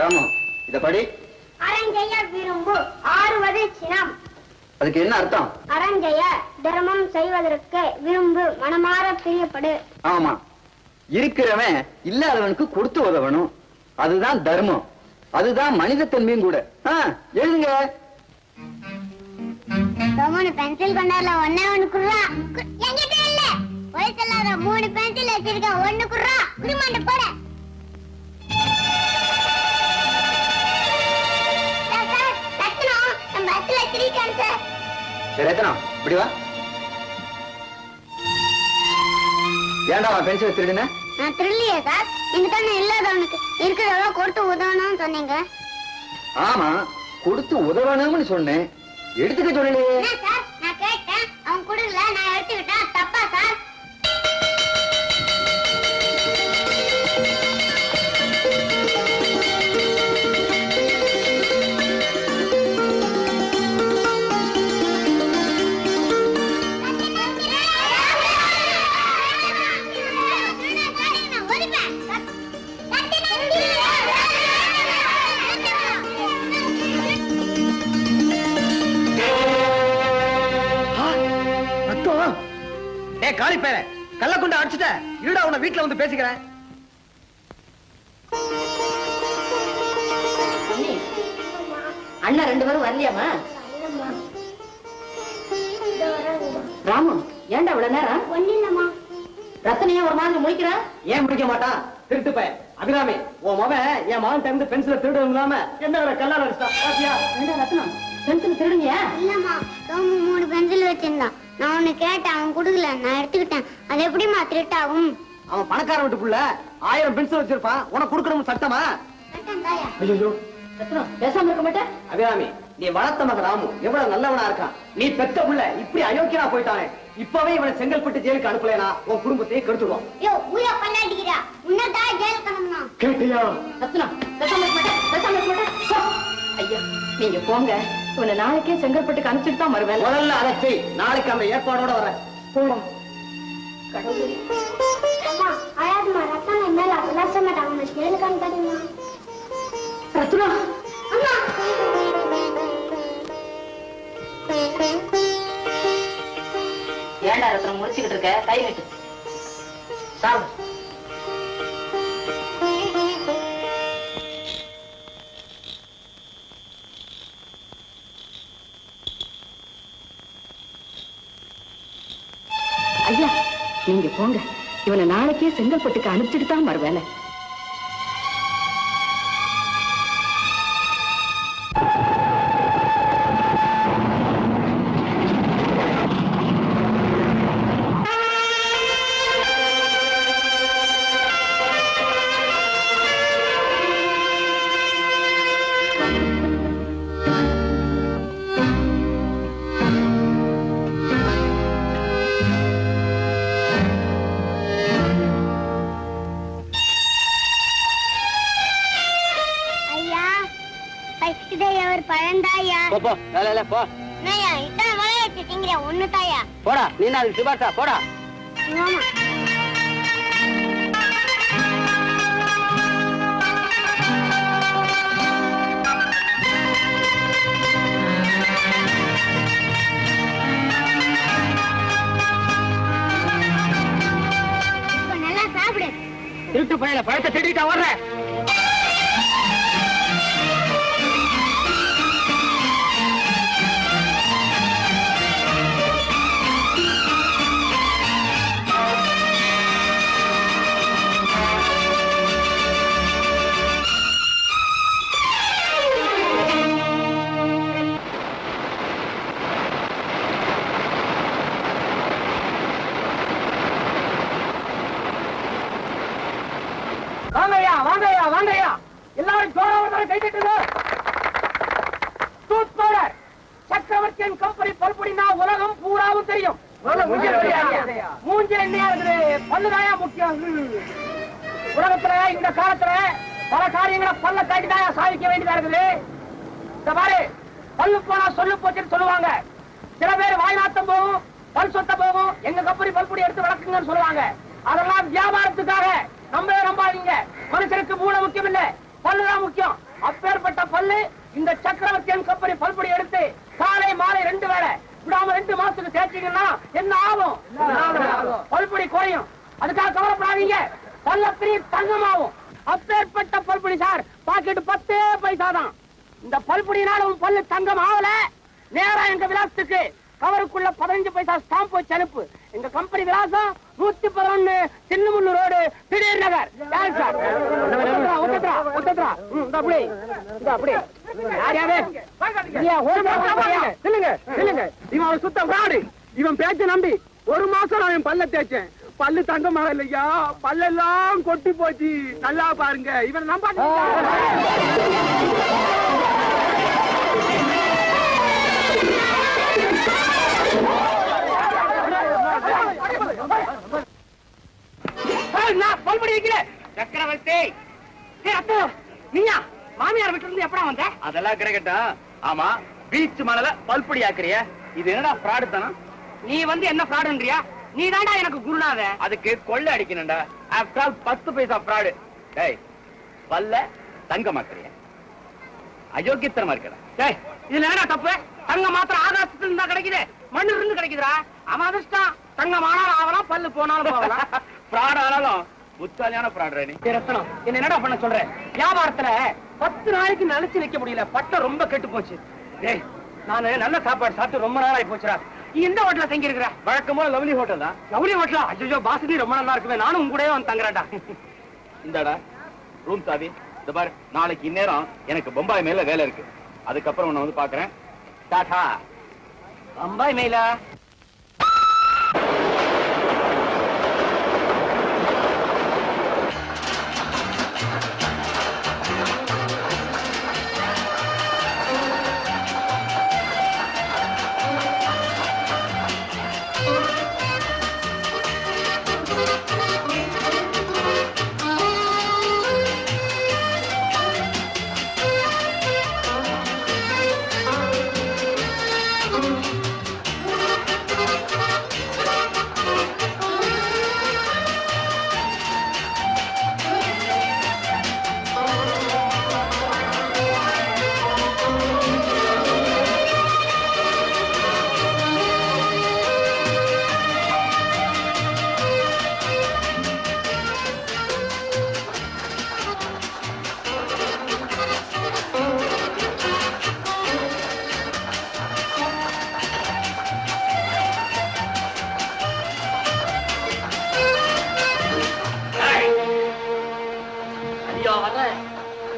ராமு, இத படி. அரஞ்செய்ய விரும்பு ஆறுவது சினம். அதுக்கு என்ன அர்த்தம்? அரஞ்செய்ய தர்மம் செய்வதற்கு விரும்பு, மனமாற பிரியப்படு. ஆமா, இருக்கிறவன் இல்லாதவனுக்கு கொடுத்து உதவணும். அதுதான் தர்மம், அதுதான் மனித தன்மையும் கூட. எழுதுங்க. பென்சில் கொண்டாடல ஒன்னே ஒண்ணு குடுறா. என்கிட்ட இல்ல, போய் சொல்லாத. 3 பென்சில் வச்சிருக்க, ஒண்ணு குடுறா. குடிமாண்ட போட. இப்படி வா. ஏன்டா பென்சில் திருடுன? நான் திருடலையே சார். நீங்க தானே இல்லாதவனுக்கு இருக்கிறதெல்லாம் கொடுத்து உதவணும்னு சொன்னீங்க. ஆமா, கொடுத்து உதவணும்னு சொன்னேன், எடுத்துக்க சொல்லலையே. சார், நான் கேட்டேன், அவன் கொடுக்கல, நான் எடுத்துக்கிட்டேன். தப்பா சார்? காலி பேர கள்ள கொண்டு அடிச்சுட்ட. இருடா, உன்னை வீட்டுல வந்து பேசிக்கிறேன். அண்ணா 2 பேரும் வரலையாமா? ராமு, ஏன்டா இவ்வளவு நேரம்? ஒண்ணு இல்லம்மா. ரத்தனையா ஒரு மாதிரி முடிக்கிறா? ஏன் முடிக்க மாட்டான்? திருட்டு பையன் அபிராமி, உன் மகன் என் மகன் இருந்து பென்சில திருடுறது இல்லாம என்ன கல்லால அடிச்சா? ரத்னம், பென்சில் திருடுங்க? இல்லம்மா, 3 பென்சில் வச்சிருந்தான். நான் ஒண்ணு கேட்டேன், அவன் கொடுக்கல, நான் எடுத்துக்கிட்டேன். அது எப்படிமா திருட்டாகும்? அவன் பணக்கார வீட்டுக்குள்ள 1000 பென்சில் வச்சிருப்பான், உனக்கு கொடுக்கணும் சட்டமா? ஐயோ, ரத்னம் பேசாம இருக்க மாட்டேன். அபிராமி, நீ வளர்த்த மகன் ராமு எவ்வளவு நல்லவனா இருக்கான். நீ பெத்த புள்ள இப்படி அயோக்கியனா போயிட்டானே. இப்பவே இவனை செங்கல்பட்டு ஜெயிலுக்கு அனுப்பலைனா உன் குடும்பத்தையே கெடுத்துடுவான். கேட்டியா? ரத்னம் பேசாம இருக்க மாட்டேன், பேசாம இருக்க மாட்டேன். ஐயா, நீங்க போங்க. உன்னை நாளைக்கே செங்கல்பட்டுக்கு அனுப்பிச்சுட்டு தான் வருவேன். முதல்ல அதை செய். நாளைக்கு அந்த ஏற்பாடோட வரேன். போலாம். கடவுளே. அம்மா, அழாதம்மா. ரத்தனம் மேல அதெல்லாம் சொல்ல மாட்டாங்க. நான் ஜெயிலுக்கு அனுப்பாதீங்க. ரத்னம், அம்மா. ஏண்டா ரத்னம் முடிச்சுக்கிட்டு இருக்க? கை விட்டு சாப்பிடு. ஐயா, நீங்க போங்க. இவனை நாளைக்கே செங்கல்பட்டுக்கு அனுப்பிச்சுட்டு தான் வருவேன். போடா, நீ அதுக்கு சிபார்த்தா? போடா. நல்லா சாப்பிடு. திருட்டு பையல பழத்தை திருடிட்டா வர்ற. வாங்கய்யா, வாங்கய்யா, வாங்கய்யா. எல்லாரும் ஜோராவதாக கைதட்டுங்க. சக்கரவர்த்தியின் கம்பெனி பல்புடினா உலகம் பூராவும் தெரியும். மூஞ்சி எண்ணெயா இருக்குது, பல்லுதாயா முக்கியம். உலகத்துல இந்த காலத்துல பல காரியங்களை பல்ல காட்டிதாயா சாதிக்க வேண்டியதா இருக்குது. இந்த மாதிரி பல்லு போனா சொல்லு போச்சுன்னு சொல்லுவாங்க. சில பேர் வாய்நாத்தம் போகும், பல் சொத்த போகும். எங்க கம்பெனி பல்புடி எடுத்து வளர்க்குங்கன்னு சொல்லுவாங்க. அதெல்லாம் வியாபாரத்துக்காக. நம்பவே நம்பாதீங்க. மனுஷனுக்கு மூளை முக்கியம் இல்ல, பல்லுதான் முக்கியம். அப்பேற்பட்ட பல்லு இந்த சக்கரவர்த்தியன் கம்பெனி பல்பொடி எடுத்து காலை மாலை 2 வேளை விடாம 2 மாசத்துக்கு தேய்ச்சிங்கன்னா என்ன ஆகும்? பல்பொடி குறையும். அதுக்காக கவலைப்படாதீங்க. பல்ல பெரிய தங்கமாகும். அப்பேற்பட்ட பல்பொடி சார். பாக்கெட் 10 பைசா தான். இந்த பல்பொடினால உன் பல்லு தங்கம் ஆகல, நேரா எங்க விலாசத்துக்கு கவருக்குள்ள 15 பைசா ஸ்டாம்ப் வச்சு அனுப்பு. எங்க கம்பெனி விலாசம் 111 சின்னமுள்ளு ரோடு, திடீர் நகர். யார் சார்? இவன் சுத்த fraud. இவன் பேச்ச நம்பி 1 மாசம் நான் பல்ல தேய்ச்சேன். பல்லு தங்கமாக இல்லையா, பல்லெல்லாம் கொட்டி போச்சு. நல்லா பாருங்க. இவன் நம்பாதீங்க. பல்படி வைக்கல சக்கரவர்த்தி. நீயா மாமியார் வீட்டுல இருந்து எப்படா வந்த? அதெல்லாம் கிடைக்கட்டும். ஆமா, பீச் மணல பல்பொடி ஆக்குறிய, இது என்னடா ஃப்ராடு தானா? நீ வந்து என்ன ஃப்ராடுங்கறியா? நீ தான்டா எனக்கு குருநாத. அதுக்கு கொள்ளை அடிக்கணும்டா. ஆஃப்டர் ஆல் 10 பைசா ஃப்ராடு. டேய், பல்ல தங்கமாக்குறிய, அயோக்கியத்தனமா இருக்கடா. டேய், இதுல என்னடா தப்பு? தங்க மாத்திரம் ஆகாசத்துல இருந்தா கிடைக்குது, மண்ணுல இருந்து கிடைக்குதுடா. அவன் அதிர்ஷ்டம். தங்கம் ஆனாலும் ஆகலாம், பல்லு போனாலும் போகலாம். ஃப்ராட் ஆனாலும் புத்தாலியான ஃப்ராடு. நீ ரத்தனம் என்ன என்னடா பண்ண சொல்ற? வியாபாரத்துல 10 நாளைக்கு நினைச்சு வைக்க முடியல. பட்டம் ரொம்ப கெட்டு போச்சு. டேய், நானு நல்ல சாப்பாடு சாப்பிட்டு ரொம்ப நாள் ஆகி போச்சுடா. நீ எந்த ஹோட்டல்ல தங்கி இருக்கிற? வழக்கமா லவ்லி ஹோட்டல் தான். லவ்லி ஹோட்டலா? ஐயோ, பாசதி ரொம்ப நல்லா இருக்குமே. நானும் உங்க கூடவே வந்து தங்குறேன்டா. இந்தாடா ரூம் சாவி. இந்த பாரு, நாளைக்கு இந்நேரம் எனக்கு பம்பாய் மேல வேலை இருக்கு. அதுக்கப்புறம் உன்னை வந்து பாக்குறேன். டாடா. பம்பாய் மேலா?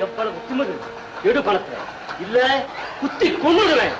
எவ்வளவு திமிரு! எடு பணத்தை, இல்ல குத்தி கொன்னுடுவேன்.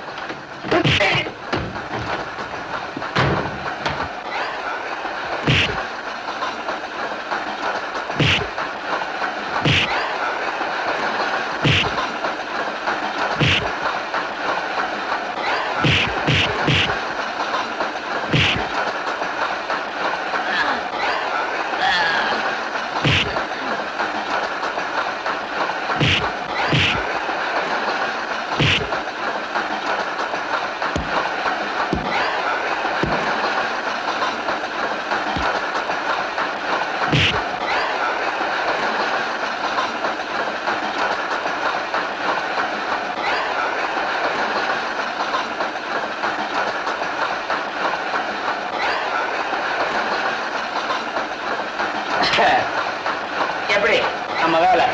எப்படி நம்ம வேலை?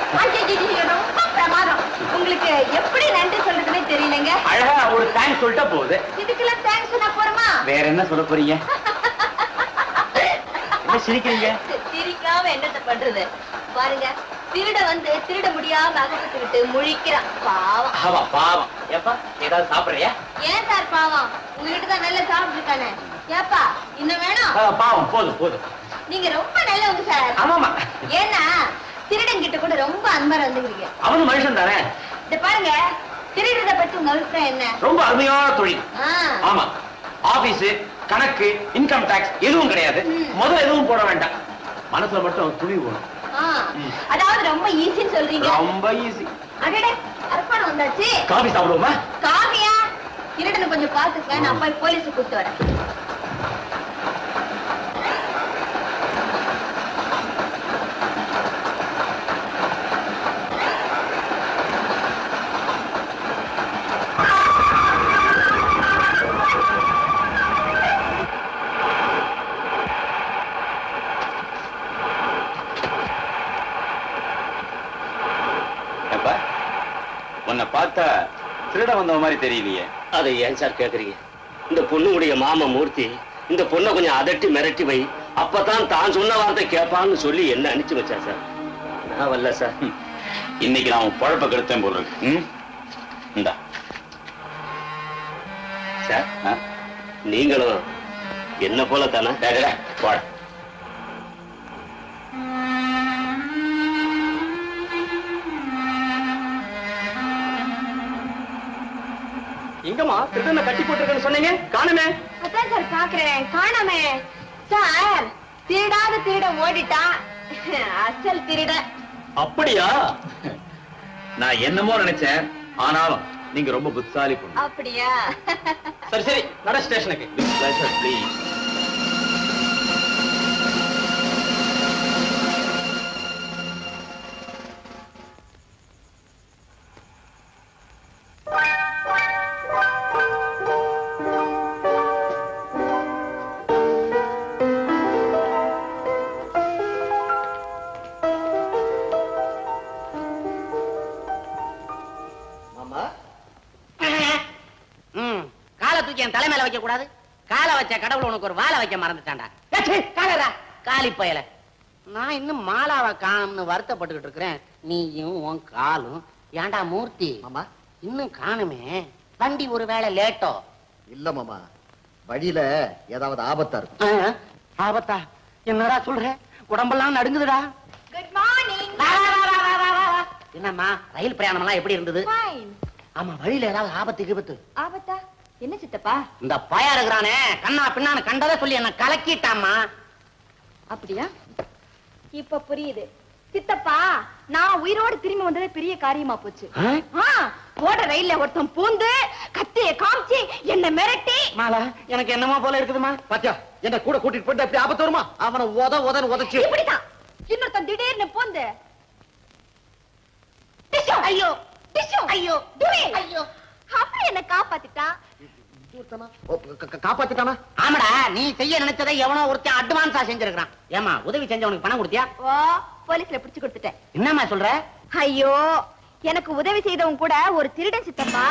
ரொம்ப பிரமாதம். உங்களுக்கு எப்படி நன்றி சொல்றதுன்னே தெரியலங்க. அழகா ஒரு தேங்க்ஸ் சொல்லிட்டா போகுது. இதுக்கெல்லாம் தேங்க்ஸ் சொன்னா போறோமா? வேற என்ன சொல்ல போறீங்க? என்ன சிரிக்கிறீங்க? சிரிக்காம என்னத்த பண்றது? பாருங்க, திருட வந்து திருட முடியாம அகப்பட்டுக்கிட்டு முழிக்கிறான். பாவம். ஆமா, பாவம். ஏப்பா, ஏதாவது சாப்பிடுறியா? ஏன் சார் பாவம்? உங்ககிட்ட தான் நல்லா சாப்பிட்டு இருக்கானே. ஏப்பா, இன்னும் வேணும்? பாவம், போதும் போதும். நீங்க ரொம்ப நல்லவங்க சார். ஆமாமா. ஏன்னா திருடன் கிட்ட கூட ரொம்ப அன்பா வந்துக்கிறீங்க. அவனும் மனுஷன் தானே. இத பாருங்க, திருடரை பத்தி உங்க அபிப்பிராயம் என்ன? ரொம்ப அருமையான தொழில். ஆமா, ஆபீஸ், கணக்கு, இன்கம் டாக்ஸ் எதுவும் கிடையாது. முதல்ல எதுவும் போட வேண்டாம். மனசுல மட்டும் துணி போடும். அதாவது ரொம்ப ஈஸின்னு சொல்றீங்க. ரொம்ப ஈஸி. அடடே, அர்ப்பணம் வந்தாச்சு. காபி சாப்பிடுவோமா? காபியா? திருடனை கொஞ்சம் பாத்துக்க, நான் போய் போலீஸ் கூப்பிட்டு வரேன். ஏப்பா உன்னை பார்த்தா திருட வந்த மாதிரி தெரியலையே. அதை ஏன் சார் கேக்குறீங்க? இந்த பொண்ணுடைய மாமா மூர்த்தி இந்த பொண்ணை கொஞ்சம் அதட்டி மிரட்டி வை, அப்பதான் தான் சொன்ன வார்த்தை கேட்பான்னு சொல்லி என்ன அனுப்பிச்சு வச்சா சார். நான் வரல சார். இன்னைக்கு நான் உன் பழப்ப கெடுத்தேன் போல இருக்கு. இந்தா சார், நீங்களும் என்ன போல தானே? போட எங்கம்மா திருடனை கட்டி போட்டிருக்கேன்னு சொன்னீங்க? காணுமே. அதான் சார் பாக்குறேன், காணாமே. சார், திருடாத திருட ஓடிட்டான், அசல் திருட. அப்படியா? நான் என்னமோ நினைச்சேன், ஆனாலும் நீங்க ரொம்ப புத்தாலி பொண்ணு. அப்படியா? சரி சரி, நட ஸ்டேஷனுக்கு. ப்ளீஸ். என் தலைமையில வைக்க கூடாது. காலை வச்ச கடவுள் உனக்கு ஒரு வாழை வைக்க மறந்துட்டான்டா. காலி பயல. நான் இன்னும் மாலாவை காணும்னு வருத்தப்பட்டுக்கிட்டு இருக்கிறேன். நீயும் உன் காலும். ஏண்டா மூர்த்தி மாமா இன்னும் காணுமே? வண்டி ஒரு வேளை லேட்டோ? இல்ல மாமா, வழியில ஏதாவது ஆபத்தா இருக்கும். ஆபத்தா? என்னடா சொல்ற? உடம்பெல்லாம் நடுங்குதுடா. Good morning. என்னம்மா ரயில் பிரயாணம் எல்லாம் எப்படி இருந்தது? ஆமா, வழியில ஏதாவது ஆபத்து கிபத்து? ஆபத்தா? என்ன சித்தப்பா? இந்த பையா இருக்கிறானே கண்ணா பின்னான்னு கண்டதை சொல்லி என்ன கலக்கிட்டாமா. அப்படியா? இப்ப புரியுது சித்தப்பா. நான் உயிரோடு திரும்பி வந்ததே பெரிய காரியமா போச்சு. ஓட ரயில்ல ஒருத்தன் பூந்து கத்திய காமிச்சு என்ன மிரட்டி. மாலா, எனக்கு என்னமோ போல இருக்குதுமா. பாத்தியா, என்ன கூட கூட்டிட்டு போயிட்டு அப்படி ஆபத்து வருமா? அவனை உதச்சு இப்படிதான் இன்னொருத்தன் திடீர்னு பூந்து ஐயோ ஐயோ ஐயோ அப்படி என்ன காப்பாத்திட்டான். காப்பாத்திட்டானா? ஆமாடா, நீ செய்ய நினைச்சதை எவனோ ஒருத்தன் அட்வான்ஸா செஞ்சிருக்கான். ஏமா உதவி செஞ்சவனுக்கு பணம் கொடுத்தியா? ஓ, போலீஸ்ல பிடிச்சு கொடுத்துட்டேன். என்னம்மா சொல்ற? ஐயோ, எனக்கு உதவி செய்தவன் கூட ஒரு திருடன் சித்தப்பா.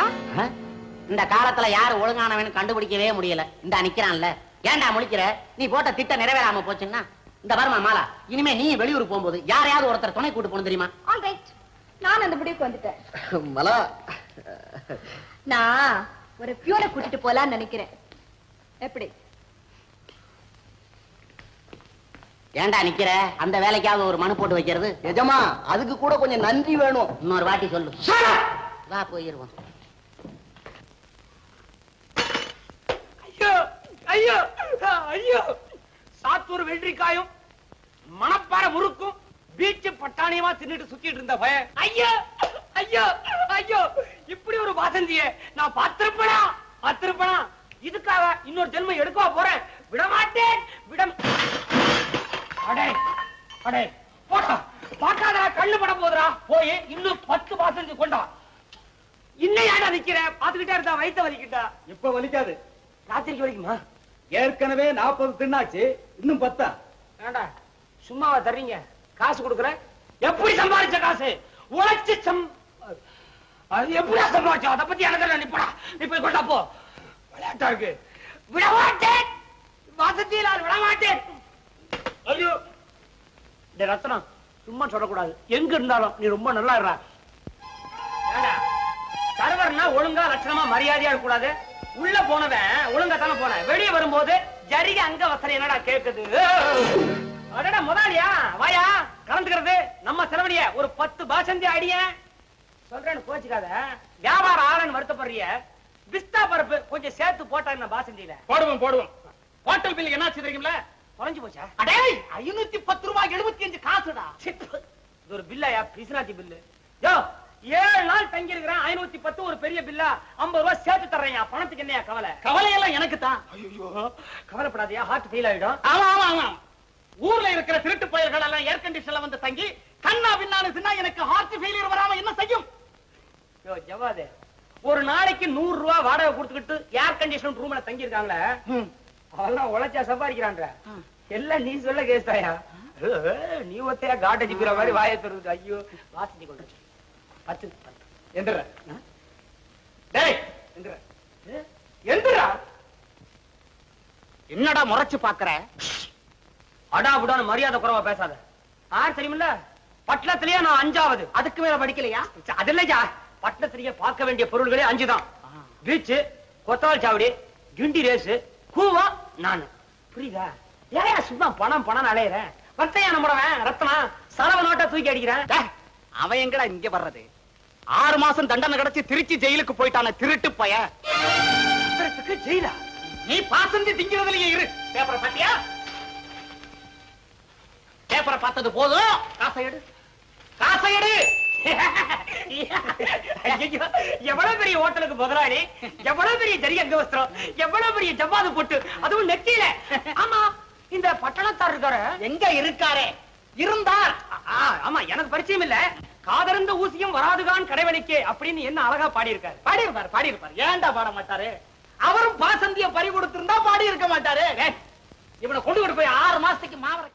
இந்த காலத்துல யாரு ஒழுங்கானவன்னு கண்டுபிடிக்கவே முடியல. இந்த நிக்கிறான்ல, ஏன்டா முழிக்கிற? நீ போட்ட திட்டம் நிறைவேறாம போச்சுன்னா இந்த வருமா மாலா, இனிமே நீ வெளியூர் போகும்போது யாரையாவது ஒருத்தர் துணை கூட்டு போகணும் தெரியுமா? ஆல்ரைட், நான் அந்த முடிவுக்கு வந்துட்டேன். மலா, நான் ஒரு பியூனை கூட்டிட்டு போலான்னு நினைக்கிறேன். எப்படி? ஏன்டா நிக்கிற? அந்த வேலைக்காவது ஒரு மனு போட்டு வைக்கிறது. எஜமா, அதுக்கு கூட கொஞ்சம் நன்றி வேணும். இன்னொரு வாட்டி சொல்லு. வா போயிருவோம். ஐயோ ஐயோ ஐயோ, சாத்தூர் வெள்ளரிக்காயும் மணப்பாறை முறுக்கும் பீச்சு பட்டாணியமா தின்னுட்டு சுத்திட்டு இருந்த பையன். ஐயோ ஐயோ ஐயோ, இப்படி ஒரு வாசந்திய நான் பார்த்திருப்பேனா? இதுக்காக இன்னொரு ஜென்மம் எடுக்கவா போறேன்? விடமாட்டேன். பார்க்காத கண்ணு பட போதுரா. போய் இன்னும் 10 வாசந்தி கொண்டா. இன்னும் ஏடா நிக்கிற? பாத்துக்கிட்டே இருந்தா வயித்த வலிக்கிட்டா. இப்ப வலிக்காது, ராத்திரிக்கு வலிக்குமா? ஏற்கனவே 40 தின்னாச்சு, இன்னும் 10. ஏண்டா சும்மாவா தர்றீங்க? காசு கொடுக்குறேன். எப்படி சம்பாதிச்ச காசு? உழைச்சு எப்படி சம்பாதிச்சோம்? அதை பத்தி எனக்கு நீ போடா, நீ போய் கொண்டா போ. விளையாட்டா இருக்கு. விடமாட்டேன், வசதியில் விடமாட்டேன். ஐயோ, இந்த ரத்னம் சும்மா சொல்லக்கூடாது. எங்க இருந்தாலும் நீ ரொம்ப நல்லா இருற. சர்வர்னா ஒழுங்கா லட்சணமா மரியாதையா இருக்க கூடாது. உள்ள போனவன் ஒழுங்கா தானே போன, வெளியே வரும்போது ஜரிக அங்க வசரம் என்னடா கேக்குது? அடடா முதலாளியா, வாயா கலந்துக்கிறது நம்ம செலவழிய ஒரு 10 பாசந்தி அடிய சொல்றேன்னு கோச்சுக்காத. வியாபார ஆளன்னு வருத்தப்படுறிய. பிஸ்தா பருப்பு கொஞ்சம் சேர்த்து போட்டா என்ன பாசந்தியில? போடுவோம். ஹோட்டல் பில் என்ன தெரியுங்களா? தொலைஞ்சு போச்சா? அடே 510 ரூபாய் 75 காசுடா. இது ஒரு பில்லாயா? பிசினாச்சி பில்லு. யோ, 7 நாள் தங்கி இருக்கிறேன். 510 ஒரு பெரிய பில்லா. 50 ரூபாய் சேர்த்து தர்றேன். பணத்துக்கு என்னையா கவலை? கவலையெல்லாம் எனக்கு தான். ஐயோ, கவலைப்படாதயா, ஹார்ட் ஃபெயில் ஆயிடும். ஆமா. ஊர்ல இருக்கிற திருட்டு பயல்கள் எல்லாம் ஏர் கண்டிஷன்ல வந்து தங்கி கண்ணா பின்னான்னு எனக்கு ஹார்ட் ஃபெயிலியர் வராம என்ன செய்யும்? யோ ஜவாதே, ஒரு நாளைக்கு 100 ரூபாய் வாடகை கொடுத்துக்கிட்டு ஏர் கண்டிஷன் ரூம்ல தங்கி இருக்காங்களே, அவெல்லாம் உழைச்சா சம்பாதிக்கிறான்ற. எல்லாம் நீ சொல்ல கேஸ்தாயா? நீ ஒத்தையா காட்ட ஜிக்கிற மாதிரி வாயை தருது. ஐயோ, வாசந்தி கொண்டு 10 எந்திர டேய் எந்திர எந்திரா என்னடா முறைச்சு பாக்குற அடாபுடான்னு மரியாதை குறைவா பேசாத ஆர் தெரியுமில்ல பட்டணத்திலேயே நான் 5வது அதுக்கு மேல படிக்கலையா அது இல்லையா பட்டணத்திலேயே பார்க்க வேண்டிய பொருள்களே 5 தான் பீச் கொத்தவால் சாவடி கிண்டி ரேஸ் கூவா நானு புரியுதா ஏயா சும்மா பணம் பணம் அலையிறேன் வத்தையா நம்மளவன் ரத்னா சலவ நோட்டை தூக்கி அடிக்கிறேன் அவன் எங்கடா இங்க வர்றது 6 மாசம் தண்டனை கிடைச்சு திருச்சி ஜெயிலுக்கு போயிட்டான திருட்டு பய ஜெயிலா நீ பாசந்தி திங்கிறதுலயே இரு பேப்பரை பாத்தியா பேப்பரை பார்த்தது போதும் காசை எடு காசை எடு ஐயோ, எவ்வளவு பெரிய ஹோட்டலுக்கு முதலாளி எவ்வளவு பெரிய ஜரி அங்க வஸ்திரம் எவ்வளவு பெரிய ஜவ்வாது போட்டு அதுவும் நெத்தியில ஆமா இந்த பட்டணத்தார் இருக்காரு எங்க இருக்காரே இருந்தார் ஆமா எனக்கு பரிச்சயம் இல்ல காதறந்த ஊசியும் வராதுகான் கடைவெளிக்கே அப்படின்னு என்ன அழகா பாடியிருக்காரு பாடியிருப்பார் ஏன்டா பாட மாட்டாரு அவரும் பாசந்திய பறி கொடுத்திருந்தா பாடி இருக்க மாட்டாரு இவனை கொண்டு போய் 6 மாசத்துக்கு மாவர